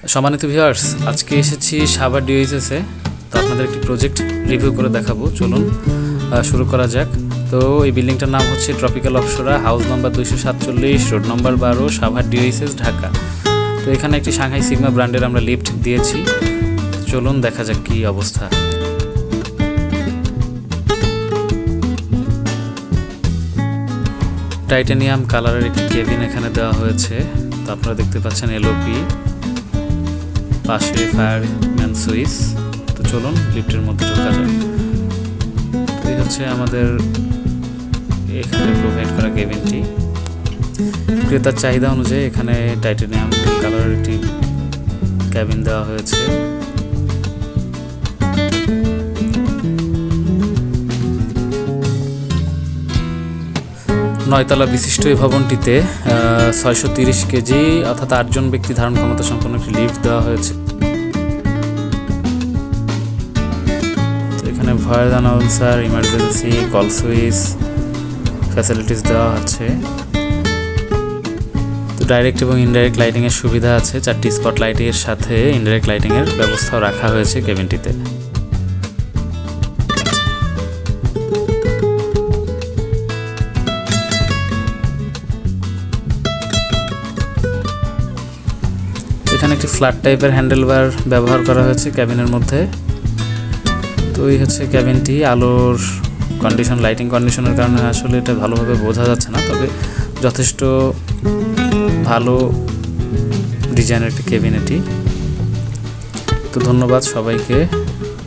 সম্মানিত ভিউয়ার্স, আজকে এসেছি সাভার ডিওএইচএসে। তো আপনাদের একটি প্রজেক্ট রিভিউ করে দেখাবো। চলুন শুরু করা যাক। তো এই বিল্ডিংটার নাম হচ্ছে tropical Apsara, house number 247, road number 12, Savar DOHS, Dhaka. তো এখানে একটি সাংহাই সিগমা ব্র্যান্ডের আমরা লিফট দিয়েছি। চলুন দেখা যাক কী অবস্থা। টাইটানিয়াম কালারের একটি কেবিন এখানে দেওয়া হয়েছে। তো আপনারা দেখতে পাচ্ছেন এলওপি, পাশে ফায়ারম্যান সুইচ। তো চলুন লিফটের মধ্যে ঢোকা যাক। এই হচ্ছে আমাদের এখানে প্রোভাইড করা কেবিনটি। ক্রেতার চাহিদা অনুযায়ী এখানে টাইটানিয়াম কালারের একটি কেবিন দেওয়া হয়েছে। নয়তলা বিশিষ্ট এই ভবনটিতে 630 কেজি অর্থাৎ 8 জন ব্যক্তি ধারণ ক্ষমতা সম্পন্ন একটি লিফট দেওয়া হয়েছে। এখানে voice announcer, emergency call switch facilities দেওয়া আছে। তো ডাইরেক্ট এবং ইনডাইরেক্ট লাইটিংয়ের সুবিধা আছে। 4টি স্পট লাইটের সাথে ইনডাইরেক্ট লাইটিংয়ের ব্যবস্থাও রাখা হয়েছে কেবিনটিতে। এখানে একটি ফ্ল্যাট টাইপের হ্যান্ডেলবার ব্যবহার করা হয়েছে ক্যাবিনের মধ্যে। তো এই হচ্ছে ক্যাবিনটি। আলোর কন্ডিশন, লাইটিং কন্ডিশনের কারণে আসলে এটা ভালোভাবে বোঝা যাচ্ছে না, তবে যথেষ্ট ভালো ডিজাইনের একটি কেবিন এটি। তো ধন্যবাদ সবাইকে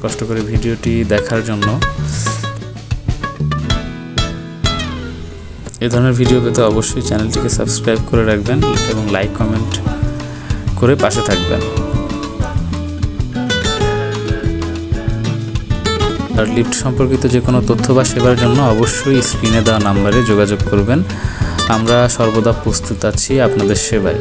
কষ্ট করে ভিডিওটি দেখার জন্য। এ ধরনের ভিডিও পেতে অবশ্যই চ্যানেলটিকে সাবস্ক্রাইব করে রাখবেন এবং লাইক কমেন্ট করে পাশে থাকবেন। আর লিফট সম্পর্কিত যে কোনো তথ্য বা সেবার জন্য অবশ্যই স্ক্রিনে দেওয়া নাম্বারে যোগাযোগ করবেন। আমরা সর্বদা প্রস্তুত আছি আপনাদের সেবায়।